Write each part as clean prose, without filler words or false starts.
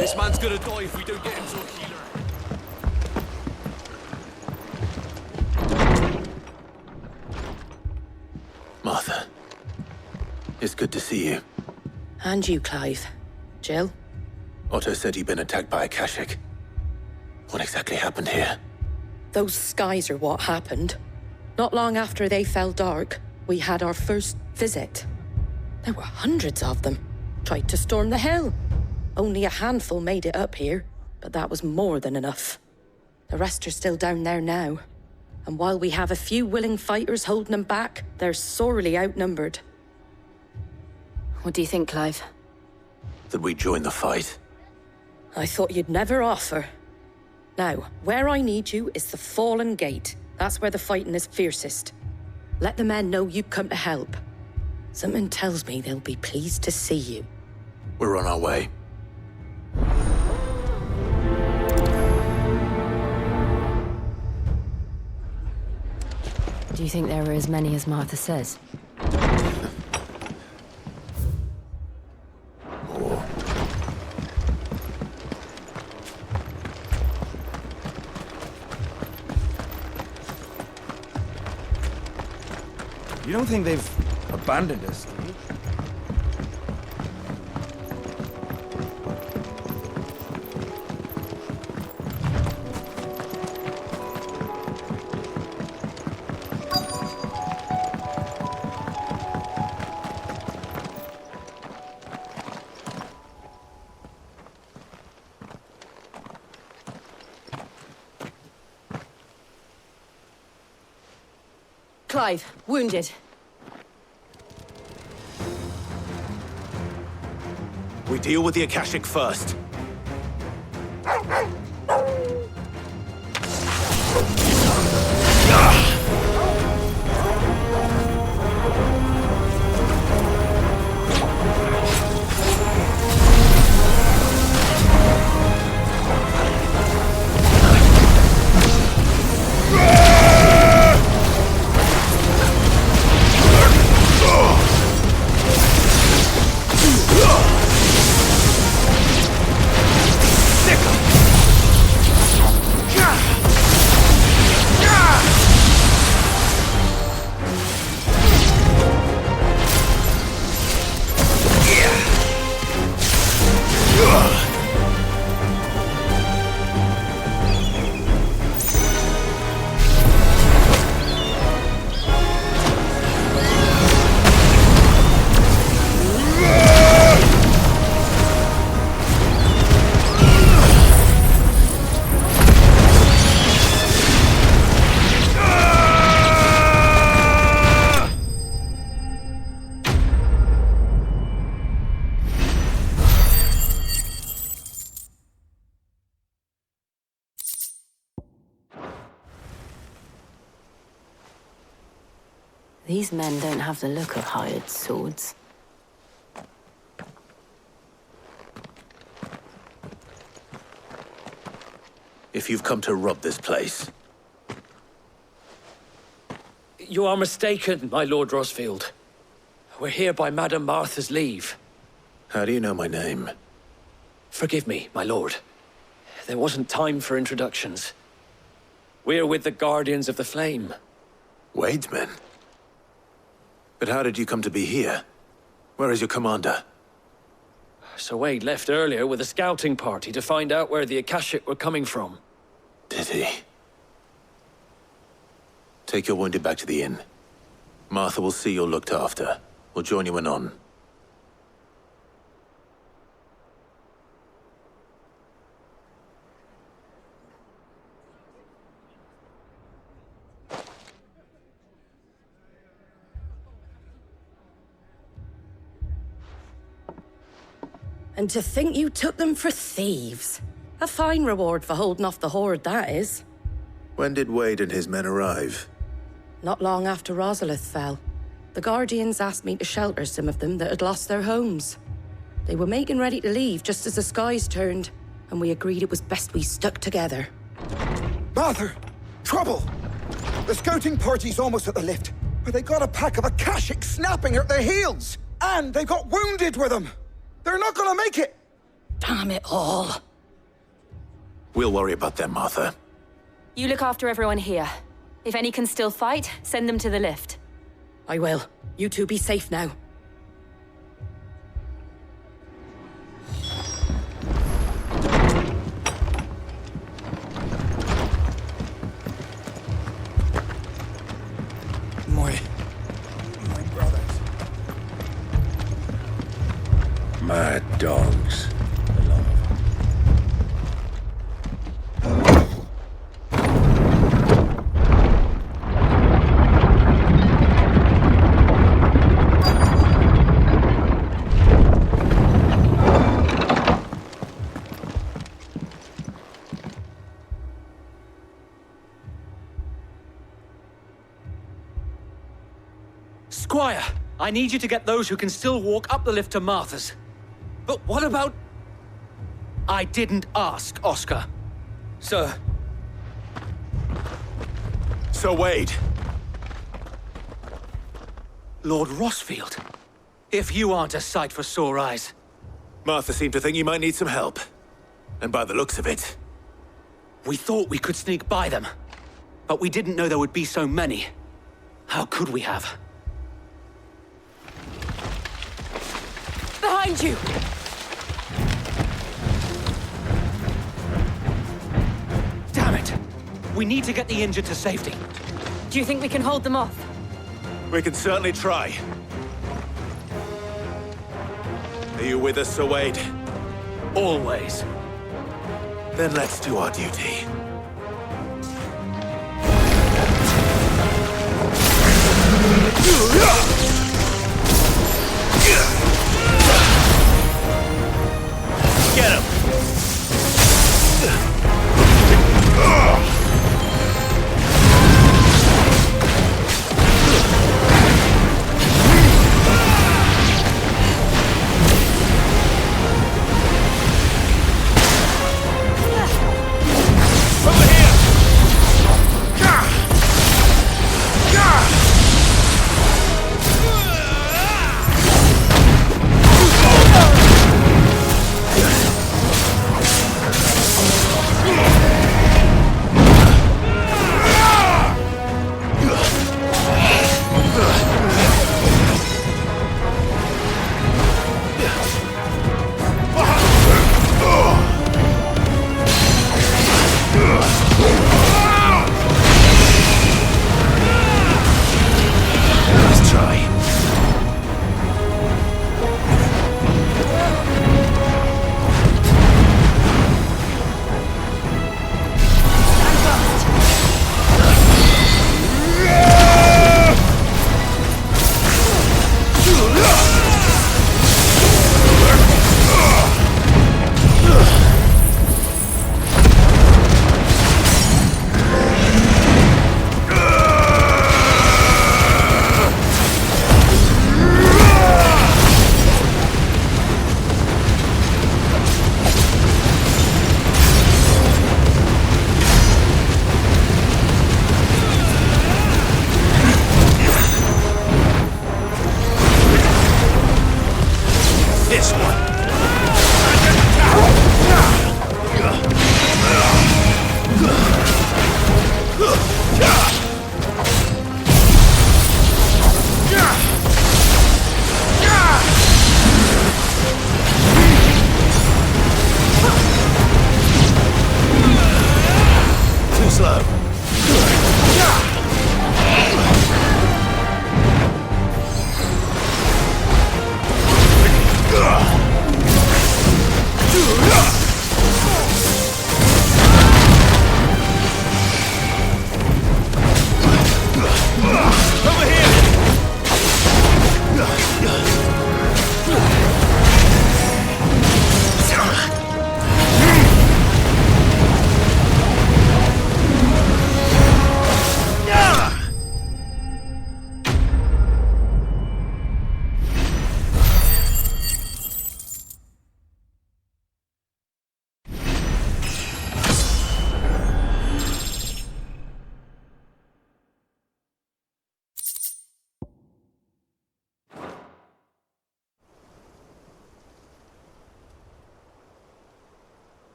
This man's gonna die if we don't get him to a healer. Martha, it's good to see you. And you, Clive. Jill? Otto said you'd been attacked by a Akashic. What exactly happened here? Those skies are what happened. Not long after they fell dark, we had our first visit. There were hundreds of them. Tried to storm the hill. Only a handful made it up here, but that was more than enough. The rest are still down there now. And while we have a few willing fighters holding them back, they're sorely outnumbered. What do you think, Clive? That we join the fight? I thought you'd never offer. Now, where I need you is the Fallen Gate. That's where the fighting is fiercest. Let the men know you come to help. Something tells me they'll be pleased to see you. We're on our way. Do you think there were as many as Martha says? More. You don't think they've abandoned us, do you? Clive, wounded. We deal with the Akashic first. These men don't have the look of hired swords. If you've come to rob this place, You are mistaken, my Lord Rosfield. We're here by Madame Martha's leave. how do you know my name? Forgive me, my lord. There wasn't time for introductions. We're with the Guardians of the Flame. Wade's men? But how did you come to be here? Where is your commander? Sir Wade left earlier with a scouting party to find out where the Akashic were coming from. Did he? Take your wounded back to the inn. Martha will see you're looked after. We'll join you anon. And to think you took them for thieves. A fine reward for holding off the horde, that is. When did Wade and his men arrive? Not long after Rosalith fell. The Guardians asked me to shelter some of them that had lost their homes. They were making ready to leave just as the skies turned, and we agreed it was best we stuck together. Martha! Trouble! The scouting party's almost at the lift, but they got a pack of Akashics snapping at their heels! And they got wounded with them! They're not gonna make it! Damn it all. We'll worry about them, Martha. You look after everyone here. If any can still fight, send them to the lift. I will. You two be safe now. My brothers. Mad dogs. Squire, I need you to get those who can still walk up the lift to Martha's. But what about... I didn't ask, Oscar. Sir. So Wade. Lord Rosfield. If you aren't a sight for sore eyes. Martha seemed to think you might need some help. And by the looks of it... We thought we could sneak by them. But we didn't know there would be so many. How could we have? Behind you! Damn it! We need to get the injured to safety. Do you think we can hold them off? We can certainly try. Are you with us, Sir Wade? Always. Then let's do our duty. Get him!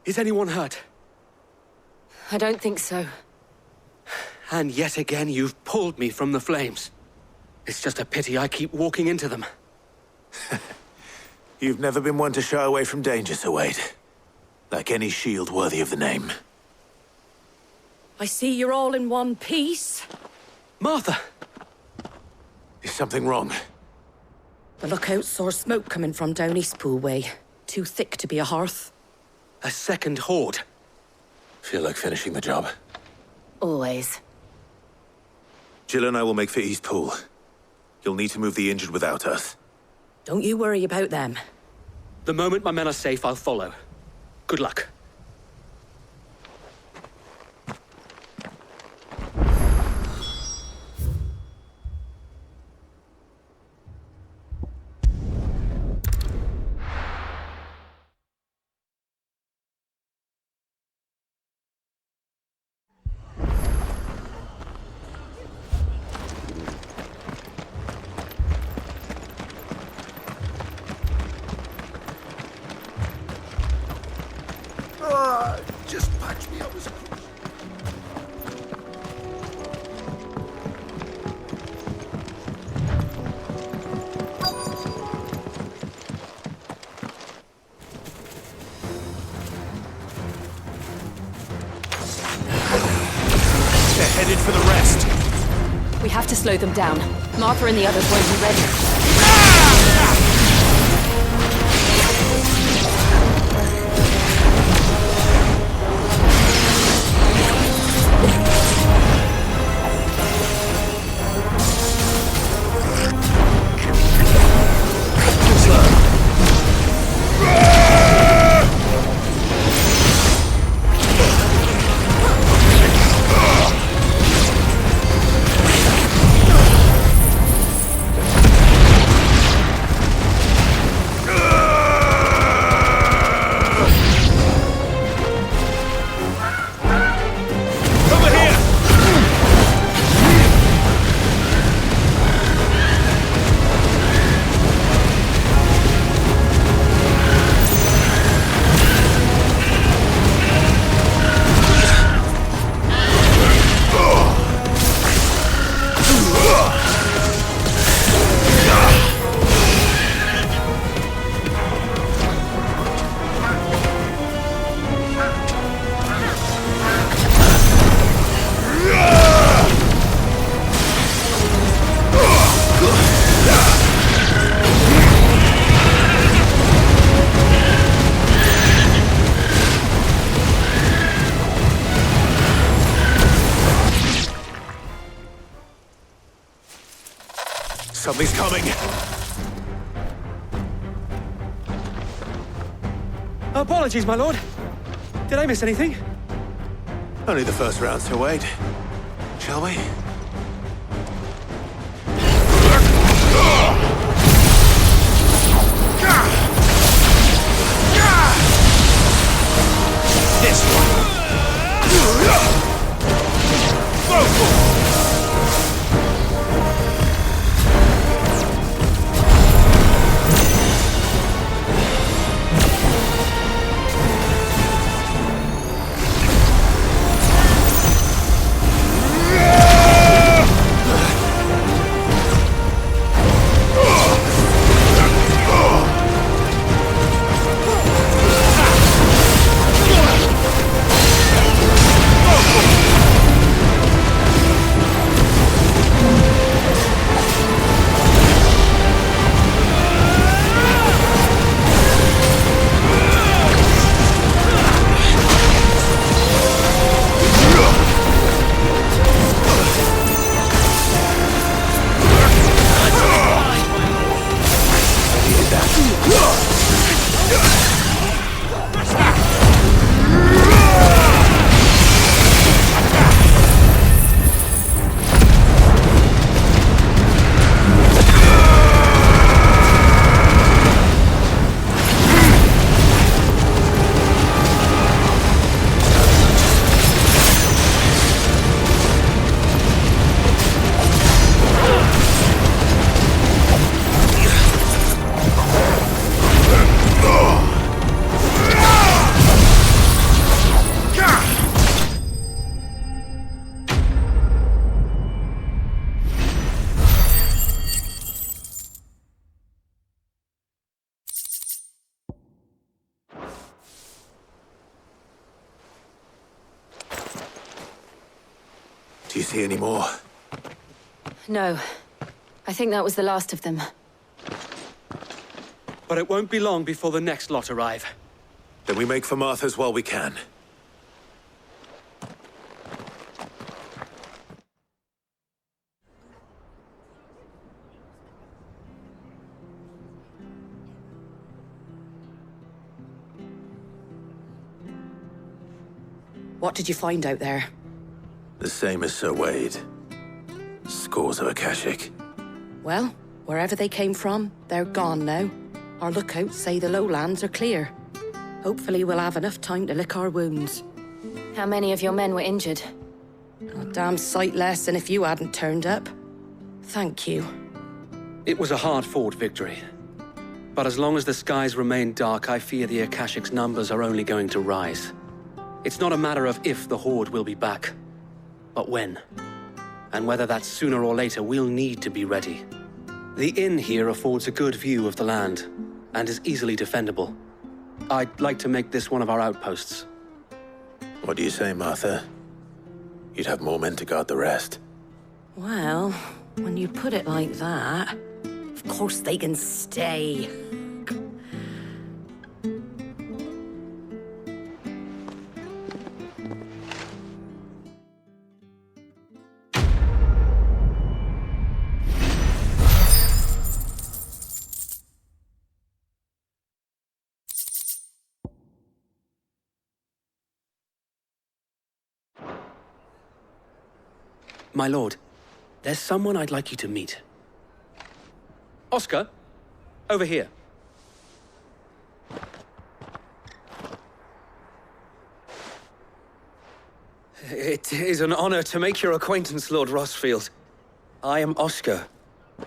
Is anyone hurt? I don't think so. And yet again, you've pulled me from the flames. It's just a pity I keep walking into them. You've never been one to shy away from danger, Sir Wade. Like any shield worthy of the name. I see you're all in one piece. Martha! Is something wrong? The lookout saw smoke coming from down Eastpool way. Too thick to be a hearth. A second horde. Feel like finishing the job. Always. Jill and I will make for Eastpool. You'll need to move the injured without us. Don't you worry about them. The moment my men are safe, I'll follow. Good luck. Just patch me up as They're headed for the rest. We have to slow them down. Martha and the others won't be ready. Something's coming. Apologies, my lord. Did I miss anything? Only the first round, Sir Wade. Shall we? This one. Do you see any more? No. I think that was the last of them. But it won't be long before the next lot arrive. Then we make for Martha's while we can. What did you find out there? The same as Sir Wade. Scores of Akashic. Well, wherever they came from, they're gone now. Our lookouts say the lowlands are clear. Hopefully we'll have enough time to lick our wounds. How many of your men were injured? A damn sight less than if you hadn't turned up. Thank you. It was a hard-fought victory. But as long as the skies remain dark, I fear the Akashic's numbers are only going to rise. It's not a matter of if the Horde will be back, but when. And whether that's sooner or later, we'll need to be ready. The inn here affords a good view of the land, and is easily defendable. I'd like to make this one of our outposts. What do you say, Martha? You'd have more men to guard the rest. Well, when you put it like that, of course they can stay. My lord, there's someone I'd like you to meet. Oscar, over here. It is an honor to make your acquaintance, Lord Rosfield. I am Oscar.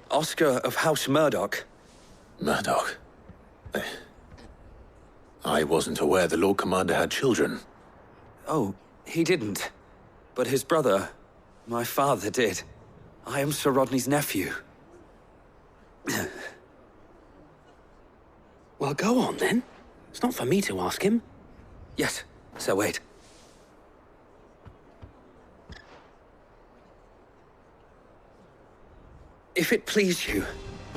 Oscar of House Murdoch. Murdoch? I wasn't aware the Lord Commander had children. Oh, he didn't. But his brother, my father, did. I am Sir Rodney's nephew. Well, go on then. It's not for me to ask him. Yes, Sir Wade. If it please you,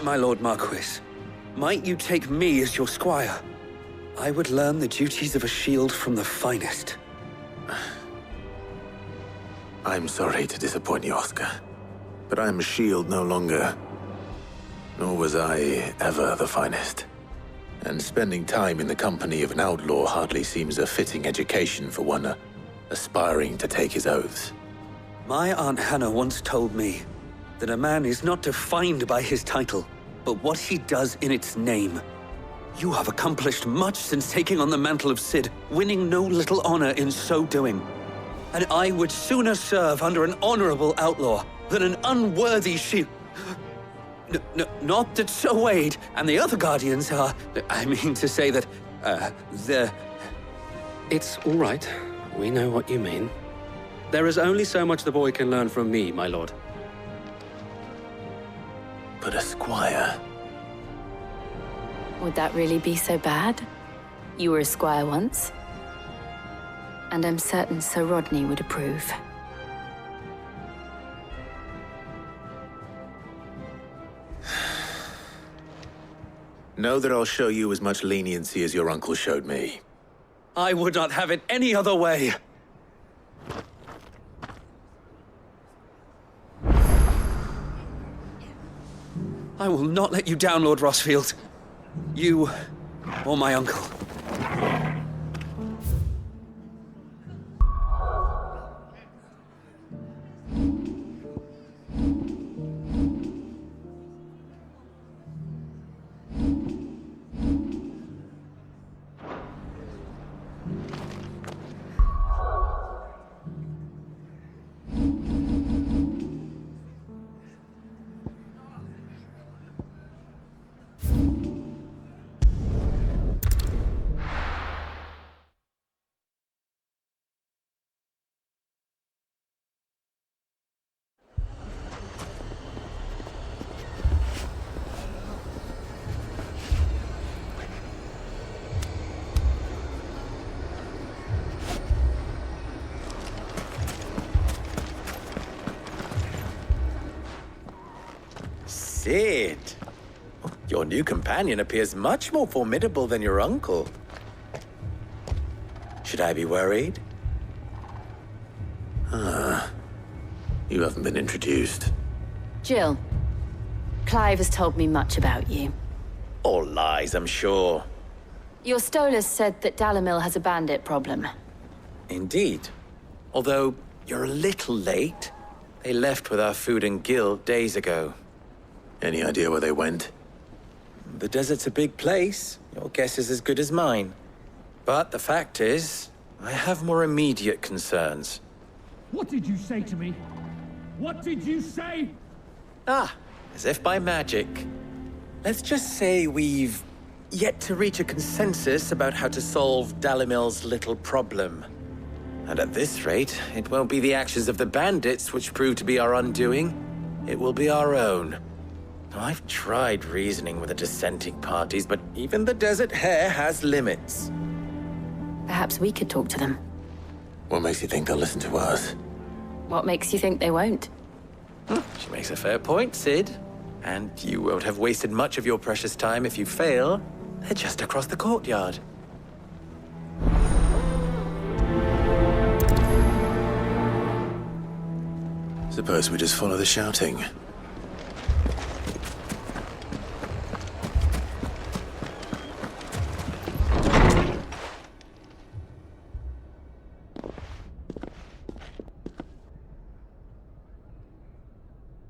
my Lord Marquis, might you take me as your squire? I would learn the duties of a shield from the finest. I'm sorry to disappoint you, Oscar, but I'm a shield no longer. Nor was I ever the finest. And spending time in the company of an outlaw hardly seems a fitting education for one aspiring to take his oaths. My Aunt Hannah once told me that a man is not defined by his title, but what he does in its name. You have accomplished much since taking on the mantle of Cid, winning no little honor in so doing. And I would sooner serve under an honorable outlaw than an unworthy shield. Not that Sir Wade and the other Guardians are... I mean to say that, they're... It's all right. We know what you mean. There is only so much the boy can learn from me, my lord. But a squire... Would that really be so bad? You were a squire once. And I'm certain Sir Rodney would approve. Know that I'll show you as much leniency as your uncle showed me. I would not have it any other way. I will not let you down, Lord Rosfield. You or my uncle. Sid. Your new companion appears much more formidable than your uncle. Should I be worried? You haven't been introduced. Jill, Clive has told me much about you. All lies, I'm sure. Your Stolas said that Dalamil has a bandit problem. Indeed. Although, you're a little late. They left with our food and guild days ago. Any idea where they went? The desert's a big place. Your guess is as good as mine. But the fact is, I have more immediate concerns. What did you say to me? What did you say? As if by magic. Let's just say we've yet to reach a consensus about how to solve Dalamil's little problem. And at this rate, it won't be the actions of the bandits which prove to be our undoing. It will be our own. Now, I've tried reasoning with the dissenting parties, but even the Desert Hare has limits. Perhaps we could talk to them. What makes you think they'll listen to us? What makes you think they won't? She makes a fair point, Sid. And you won't have wasted much of your precious time if you fail. They're just across the courtyard. Suppose we just follow the shouting.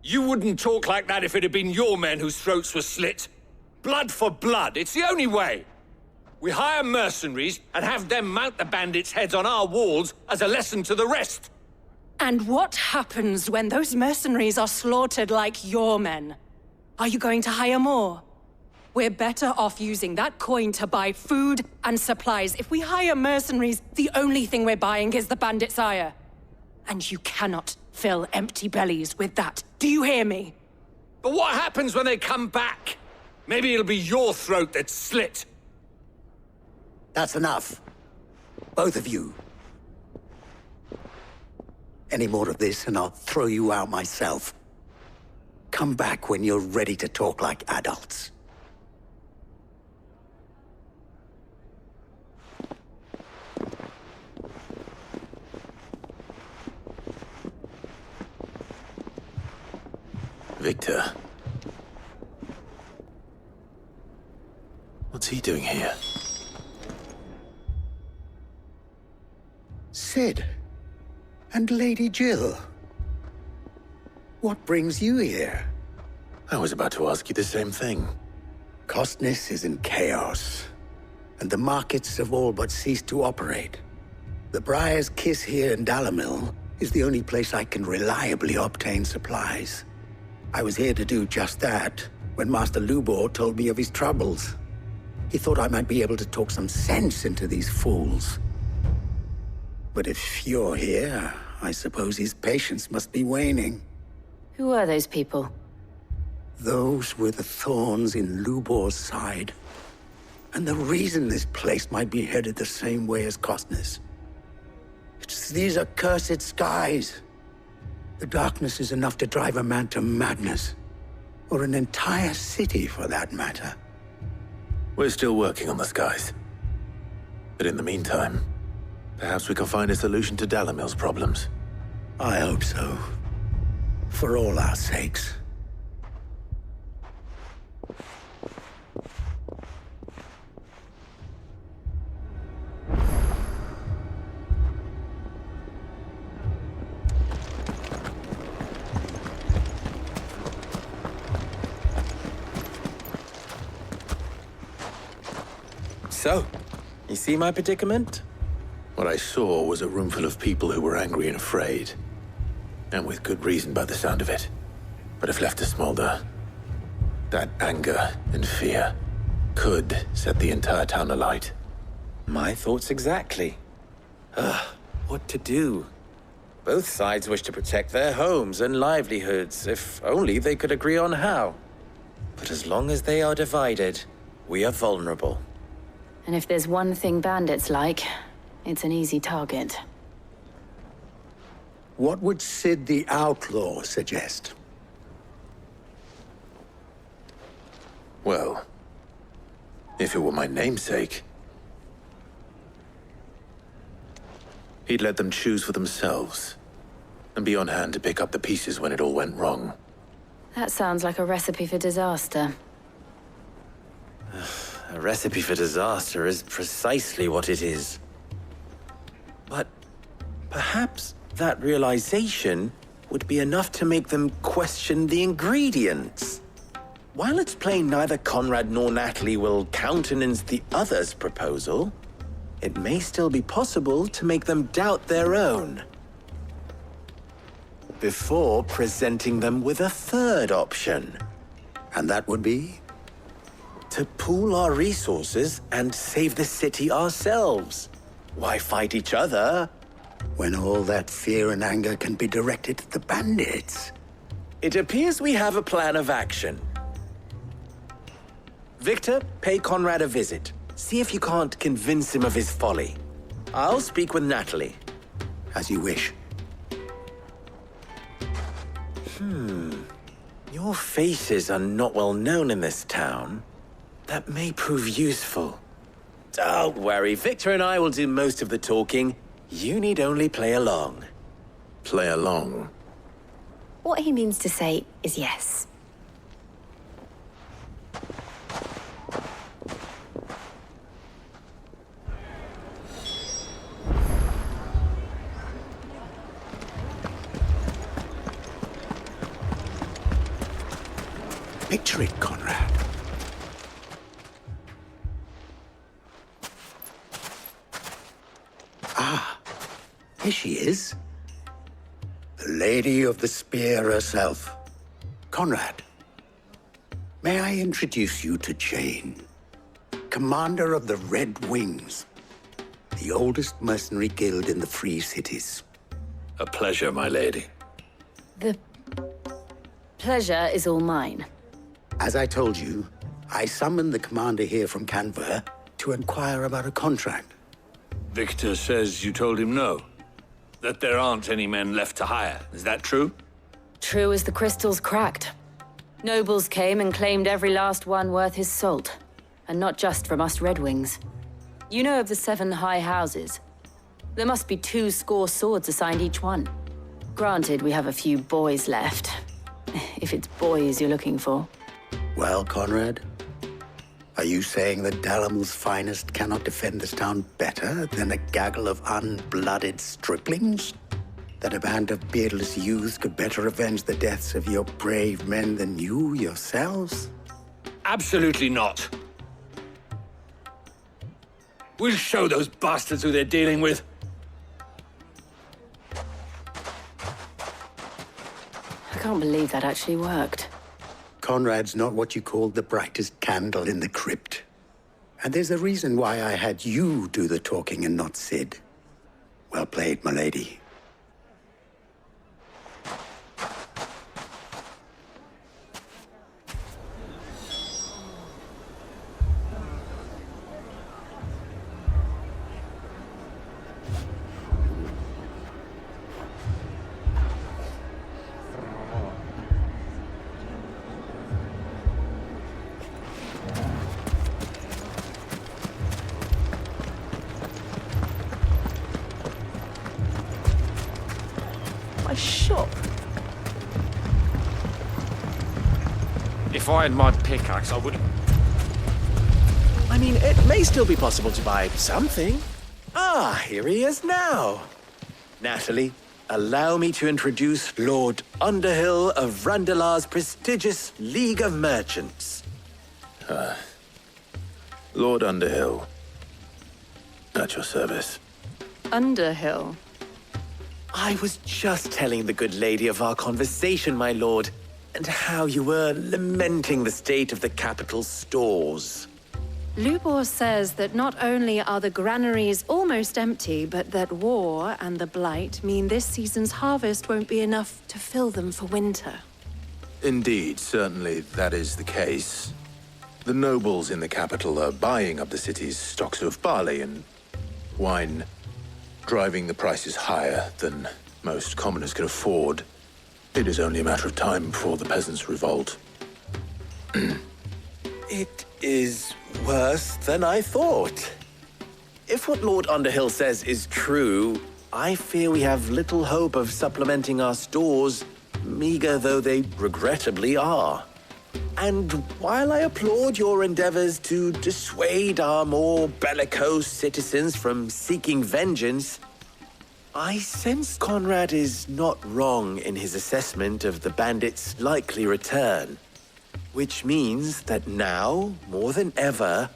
You wouldn't talk like that if it had been your men whose throats were slit. Blood for blood, it's the only way. We hire mercenaries and have them mount the bandits' heads on our walls as a lesson to the rest. And what happens when those mercenaries are slaughtered like your men? Are you going to hire more? We're better off using that coin to buy food and supplies. If we hire mercenaries, the only thing we're buying is the bandits' ire. And you cannot fill empty bellies with that. Do you hear me? But what happens when they come back? Maybe it'll be your throat that's slit. That's enough. Both of you. Any more of this and I'll throw you out myself. Come back when you're ready to talk like adults. Victor. What's he doing here? Sid. And Lady Jill. What brings you here? I was about to ask you the same thing. Costness is in chaos, and the markets have all but ceased to operate. The Briar's Kiss here in Dalamil is the only place I can reliably obtain supplies. I was here to do just that when Master Lubor told me of his troubles. He thought I might be able to talk some sense into these fools. But if you're here, I suppose his patience must be waning. Who are those people? Those were the thorns in Lubor's side. And the reason this place might be headed the same way as Costness. It's these accursed skies. The darkness is enough to drive a man to madness. Or an entire city, for that matter. We're still working on the skies. But in the meantime, perhaps we can find a solution to Dalamil's problems. I hope so. For all our sakes. So, you see my predicament? What I saw was a room full of people who were angry and afraid. And with good reason by the sound of it. But if left to smolder, that anger and fear could set the entire town alight. My thoughts exactly. What to do? Both sides wish to protect their homes and livelihoods, if only they could agree on how. But as long as they are divided, we are vulnerable. And if there's one thing bandits like, it's an easy target. What would Sid the Outlaw suggest? Well, if it were my namesake, he'd let them choose for themselves, and be on hand to pick up the pieces when it all went wrong. That sounds like a recipe for disaster. A recipe for disaster is precisely what it is. But perhaps that realization would be enough to make them question the ingredients. While it's plain neither Conrad nor Natalie will countenance the other's proposal, it may still be possible to make them doubt their own, before presenting them with a third option. And that would be? To pool our resources and save the city ourselves. Why fight each other when all that fear and anger can be directed at the bandits? It appears we have a plan of action. Victor, pay Conrad a visit. See if you can't convince him of his folly. I'll speak with Natalie. As you wish. Your faces are not well known in this town. That may prove useful. Don't worry, Victor and I will do most of the talking. You need only play along. Play along? What he means to say is yes. Picture it, Conrad. Ah, here she is. The Lady of the Spear herself. Conrad, may I introduce you to Jane, commander of the Red Wings, the oldest mercenary guild in the Free Cities. A pleasure, my lady. The pleasure is all mine. As I told you, I summoned the commander here from Canver to inquire about a contract. Victor says you told him no. That there aren't any men left to hire. Is that true? True as the crystals cracked. Nobles came and claimed every last one worth his salt. And not just from us Red Wings. You know of the 7 high houses. There must be 2 score swords assigned each one. Granted, we have a few boys left. If it's boys you're looking for. Well, Conrad, are you saying that Dalamil's finest cannot defend this town better than a gaggle of unblooded striplings? That a band of beardless youths could better avenge the deaths of your brave men than you yourselves? Absolutely not. We'll show those bastards who they're dealing with. I can't believe that actually worked. Conrad's not what you call the brightest candle in the crypt. And there's a reason why I had you do the talking and not Sid. Well played, my lady. Shop. If I had my pickaxe, I would have... I mean, it may still be possible to buy something. Ah, here he is now. Natalie, allow me to introduce Lord Underhill of Randalar's prestigious League of Merchants. Lord Underhill. At your service. Underhill? I was just telling the good lady of our conversation, my lord, and how you were lamenting the state of the capital's stores. Lubor says that not only are the granaries almost empty, but that war and the Blight mean this season's harvest won't be enough to fill them for winter. Indeed, certainly that is the case. The nobles in the capital are buying up the city's stocks of barley and wine, driving the prices higher than most commoners can afford. It is only a matter of time before the peasants revolt. It is worse than I thought. If what Lord Underhill says is true, I fear we have little hope of supplementing our stores, meager though they regrettably are. And while I applaud your endeavors to dissuade our more bellicose citizens from seeking vengeance, I sense Conrad is not wrong in his assessment of the bandits' likely return. Which means that now, more than ever,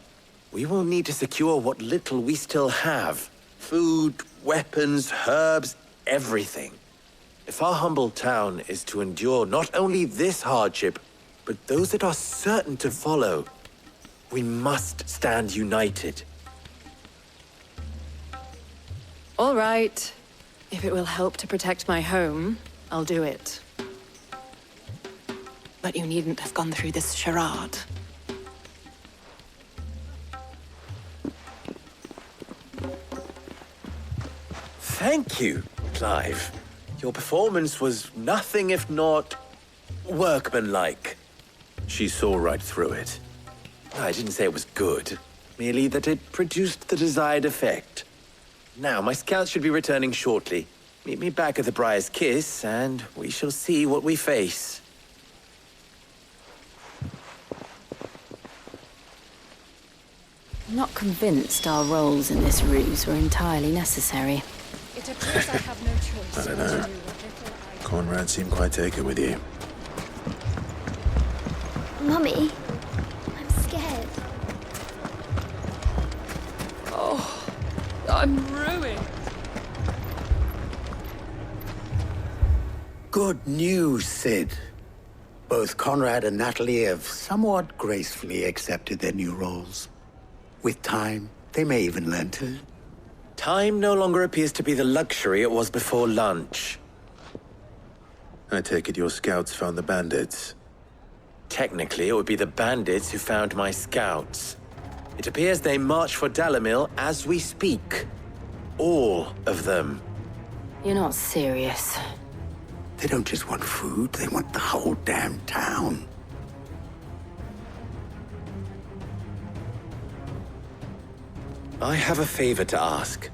we will need to secure what little we still have. Food, weapons, herbs, everything. If our humble town is to endure not only this hardship, but those that are certain to follow, we must stand united. All right. If it will help to protect my home, I'll do it. But you needn't have gone through this charade. Thank you, Clive. Your performance was nothing if not workmanlike. She saw right through it. I didn't say it was good, merely that it produced the desired effect. Now, my scouts should be returning shortly. Meet me back at the Briar's Kiss, and we shall see what we face. I'm not convinced our roles in this ruse were entirely necessary. It appears I have no choice. I don't know. Conrad seemed quite taken with you. Mummy, I'm scared. Oh, I'm ruined. Good news, Sid. Both Conrad and Natalie have somewhat gracefully accepted their new roles. With time, they may even learn to. Time no longer appears to be the luxury it was before lunch. I take it your scouts found the bandits. Technically, it would be the bandits who found my scouts. It appears they march for Dalamil as we speak. All of them. You're not serious. They don't just want food, they want the whole damn town. I have a favor to ask.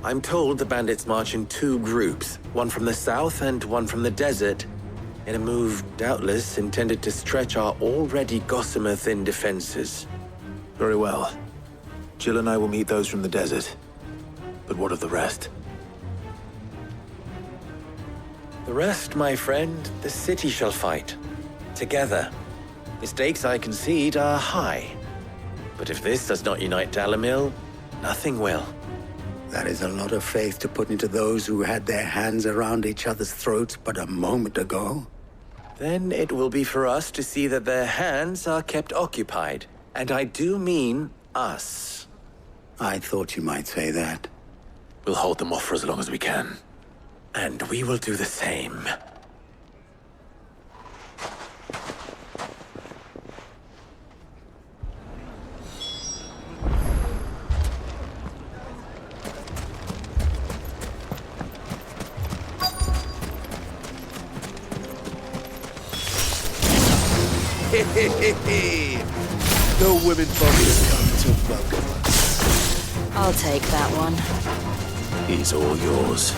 I'm told the bandits march in two groups, one from the south and one from the desert, in a move doubtless intended to stretch our already gossamer-thin defenses. Very well. Jill and I will meet those from the desert. But what of the rest? The rest, my friend, the city shall fight. Together. The stakes, I concede, are high. But if this does not unite Dalamil, nothing will. That is a lot of faith to put into those who had their hands around each other's throats but a moment ago. Then it will be for us to see that their hands are kept occupied. And I do mean us. I thought you might say that. We'll hold them off for as long as we can. And we will do the same. No women bosses come to welcome us. I'll take that one. He's all yours.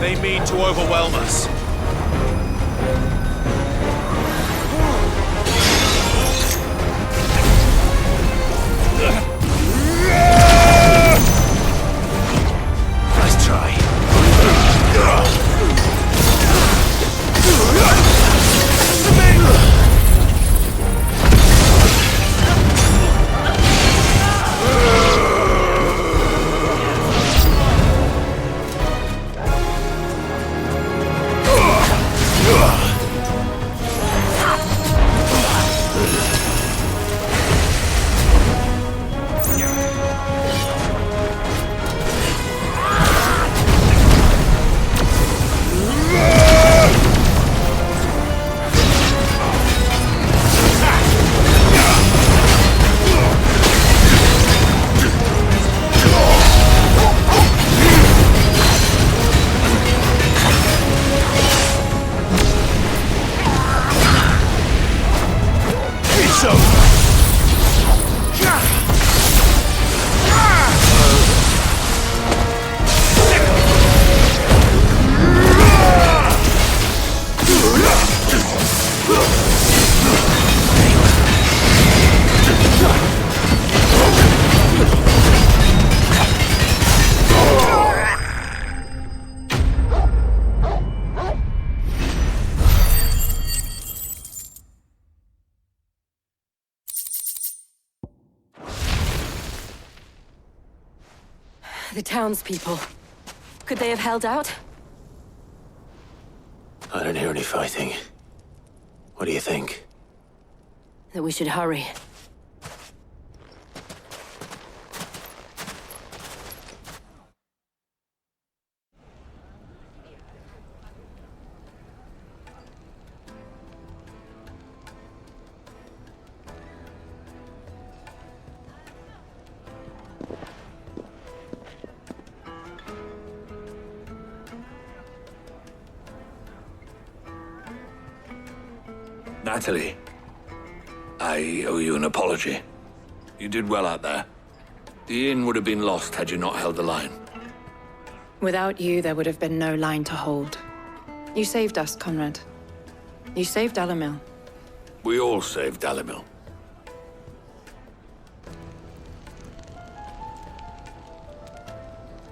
They mean to overwhelm us. Nice try. The townspeople. Could they have held out? I don't hear any fighting. What do you think? That we should hurry. Natalie, I owe you an apology. You did well out there. The inn would have been lost had you not held the line. Without you, there would have been no line to hold. You saved us, Conrad. You saved Dalamil. We all saved Dalamil.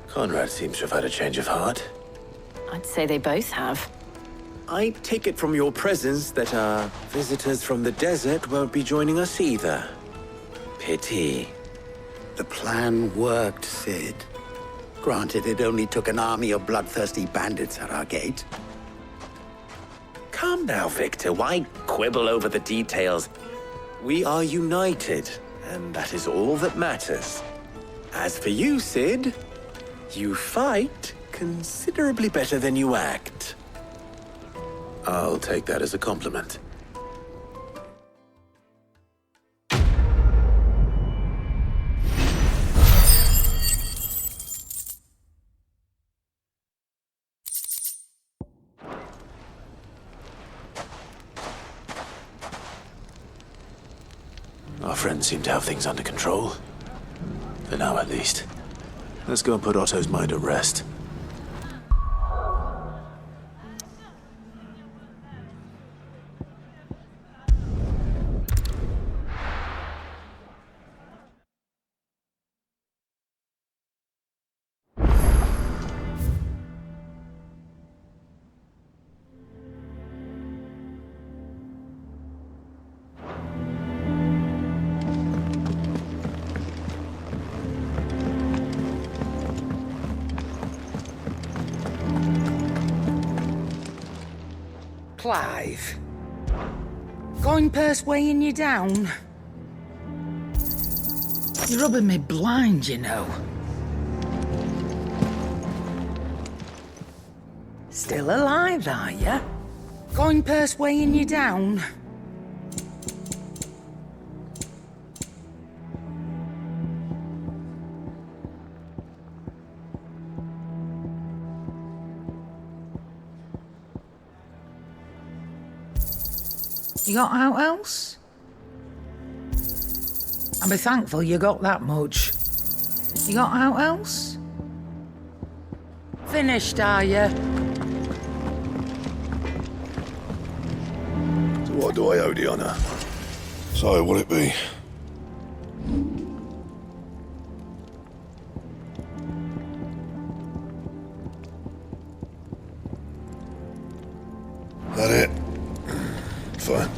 Conrad seems to have had a change of heart. I'd say they both have. I take it from your presence that our visitors from the desert won't be joining us either. Pity. The plan worked, Sid. Granted, it only took an army of bloodthirsty bandits at our gate. Calm now, Victor. Why quibble over the details? We are united, and that is all that matters. As for you, Sid, you fight considerably better than you act. I'll take that as a compliment. Our friends seem to have things under control. For now, at least. Let's go and put Otto's mind at rest. Clive. Going purse weighing you down? You're rubbing me blind, you know. Still alive, are you? Going purse weighing you down? You got out else? I'll be thankful you got that much. You got out else? Finished, are you? So what do I owe the honour? So will it be? That it? Fine.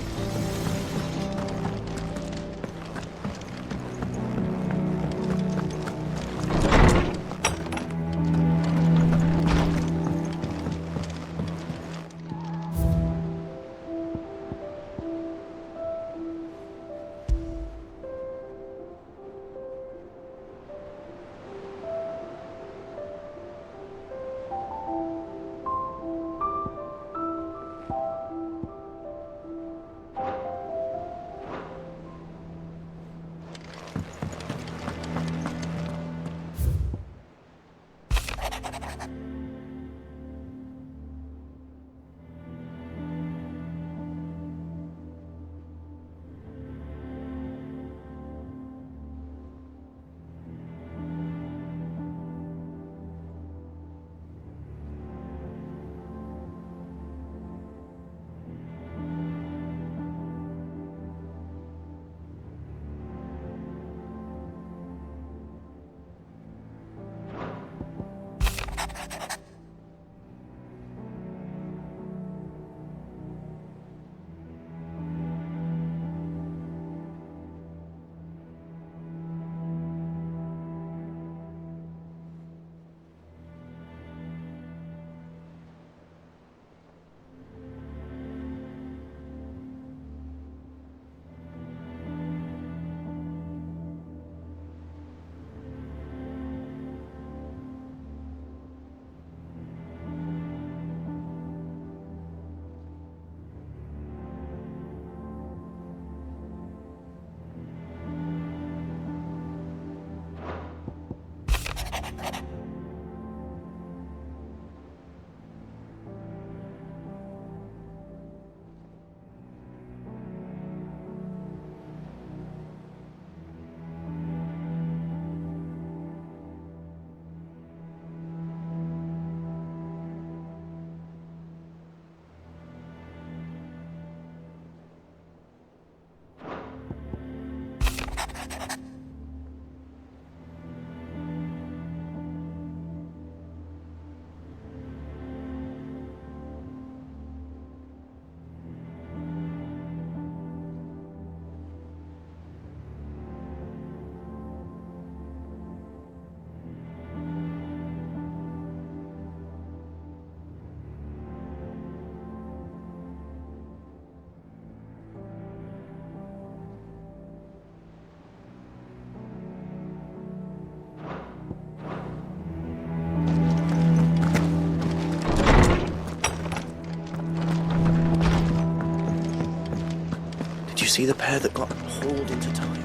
see the pair that got hauled into time?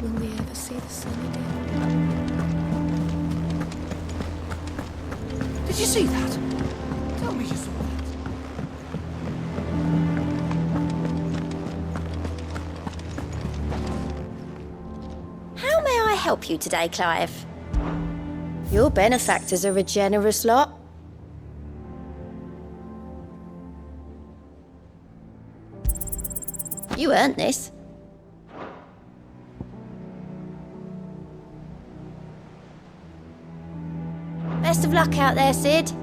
Will we ever see the sun again? Did you see that? Tell me you saw that. How may I help you today, Clive? Your benefactors are a generous lot. You earned this. Best of luck out there, Sid.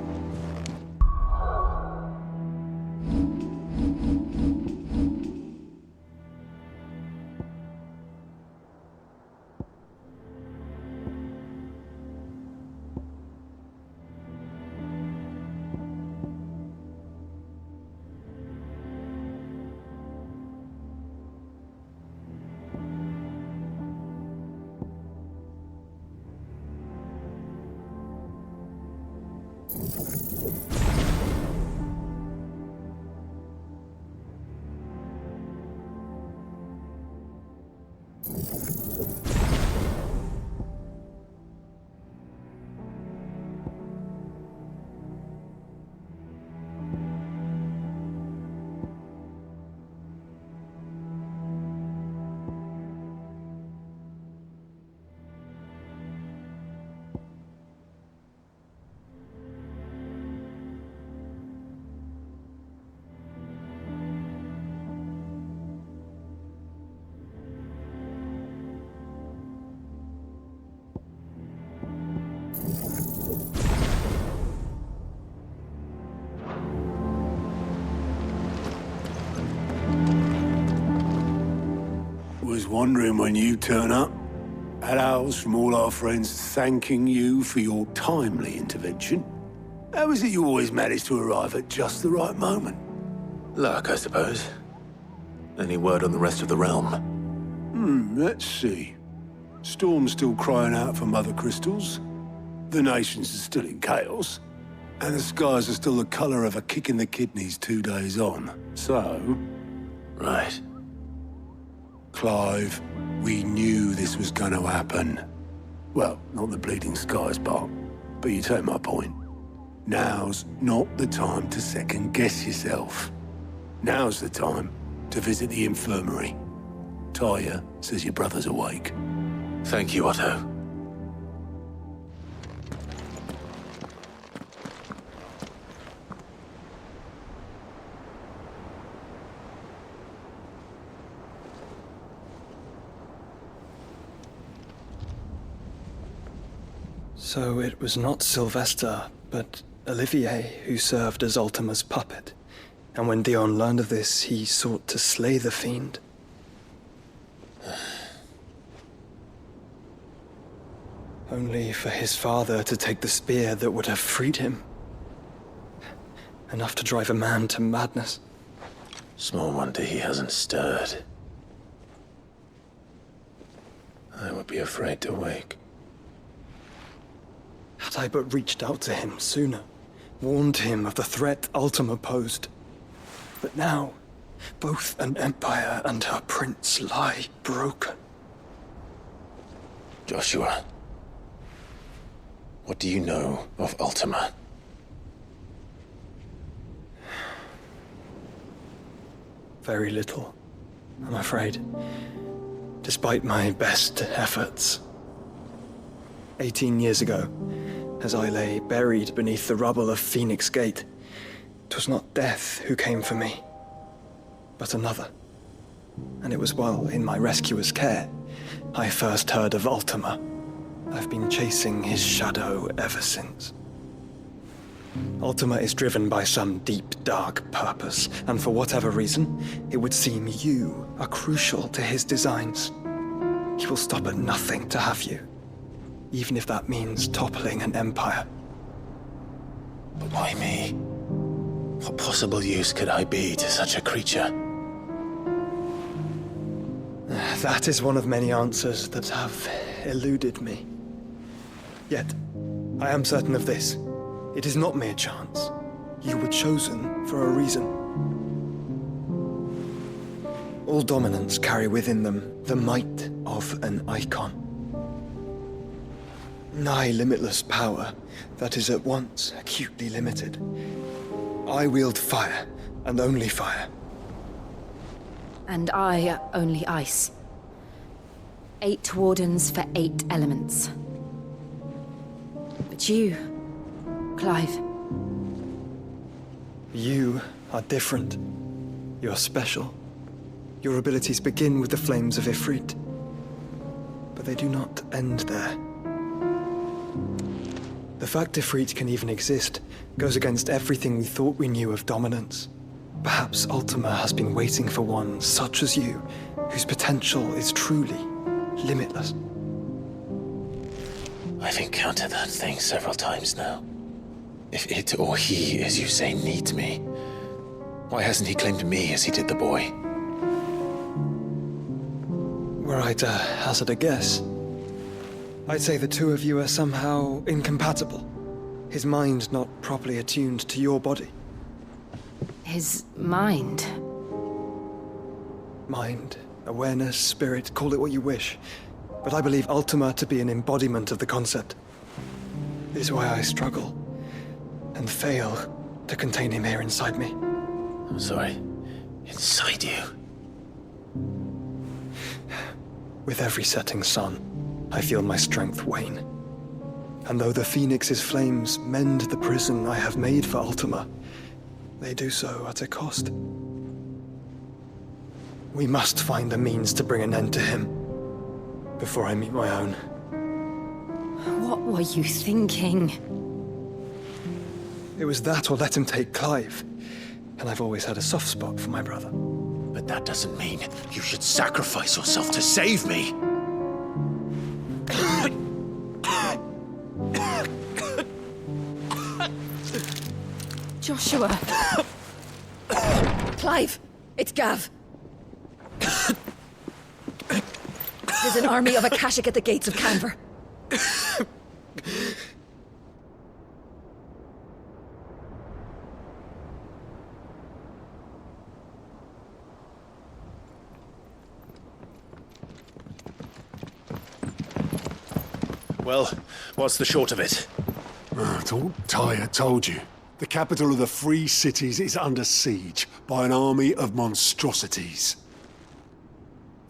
Was wondering when you turn up. Had owls from all our friends thanking you for your timely intervention. How is it you always manage to arrive at just the right moment? Luck, I suppose. Any word on the rest of the realm? Let's see. Storm's still crying out for mother crystals. The nations are still in chaos. And the skies are still the colour of a kick in the kidneys 2 days on. So... Right. Clive, we knew this was going to happen. Well, not the bleeding skies part, but you take my point. Now's not the time to second-guess yourself. Now's the time to visit the infirmary. Talia says your brother's awake. Thank you, Otto. So it was not Sylvester, but Olivier who served as Ultima's puppet. And when Dion learned of this, he sought to slay the fiend. Only for his father to take the spear that would have freed him. Enough to drive a man to madness. Small wonder he hasn't stirred. I would be afraid to wake. Had I but reached out to him sooner, warned him of the threat Ultima posed. But now, both an empire and her prince lie broken. Joshua, what do you know of Ultima? Very little, I'm afraid. Despite my best efforts. 18 years ago, as I lay buried beneath the rubble of Phoenix Gate, 'twas not death who came for me, but another. And it was while in my rescuer's care I first heard of Ultima. I've been chasing his shadow ever since. Ultima is driven by some deep, dark purpose, and for whatever reason, it would seem you are crucial to his designs. He will stop at nothing to have you, even if that means toppling an empire. But why me? What possible use could I be to such a creature? That is one of many answers that have eluded me. Yet, I am certain of this. It is not mere chance. You were chosen for a reason. All dominants carry within them the might of an Eikon. Nigh limitless power that is at once acutely limited. I wield fire, and only fire. And I only ice. 8 wardens for 8 elements. But you, Clive. You are different. You're special. Your abilities begin with the flames of Ifrit. But they do not end there. The fact Ifrit can even exist goes against everything we thought we knew of dominance. Perhaps Ultima has been waiting for one such as you, whose potential is truly limitless. I've encountered that thing several times now. If it or he, as you say, needs me, why hasn't he claimed me as he did the boy? Were I to hazard a guess, I'd say the two of you are somehow incompatible. His mind not properly attuned to your body. His mind? Mind, awareness, spirit, call it what you wish. But I believe Ultima to be an embodiment of the concept. It is why I struggle and fail to contain him here inside me. I'm sorry. Inside you? With every setting sun, I feel my strength wane. And though the Phoenix's flames mend the prison I have made for Ultima, they do so at a cost. We must find a means to bring an end to him before I meet my own. What were you thinking? It was that or let him take Clive. And I've always had a soft spot for my brother. But that doesn't mean you should sacrifice yourself to save me. Joshua! Clive! It's Gav! There's an army of Akashic at the gates of Canver. Well, what's the short of it? Tyre told you. The capital of the Free Cities is under siege by an army of monstrosities.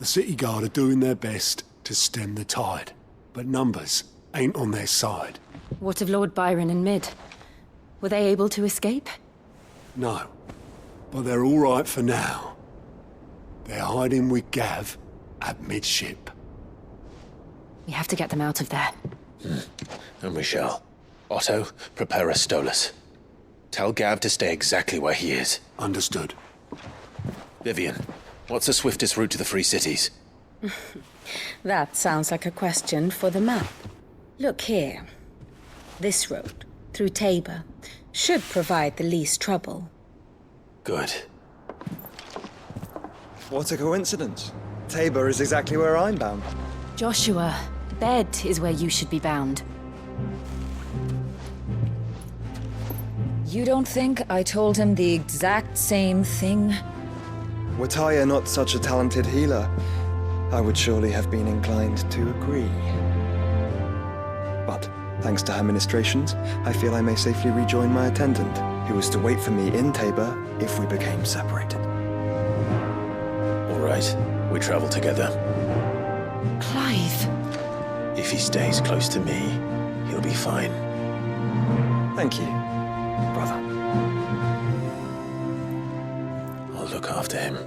The city guard are doing their best to stem the tide, but numbers ain't on their side. What of Lord Byron and Mid? Were they able to escape? No, but they're all right for now. They're hiding with Gav at midship. We have to get them out of there. And we shall. Otto, prepare a Stolas. Tell Gav to stay exactly where he is. Understood. Vivian, what's the swiftest route to the Free Cities? That sounds like a question for the map. Look here. This road, through Tabor, should provide the least trouble. Good. What a coincidence. Tabor is exactly where I'm bound. Joshua, bed is where you should be bound. You don't think I told him the exact same thing? Were Tyre not such a talented healer, I would surely have been inclined to agree. But, thanks to her ministrations, I feel I may safely rejoin my attendant, who was to wait for me in Tabor if we became separated. All right, we travel together. Clive! If he stays close to me, he'll be fine. Thank you, brother. I'll look after him.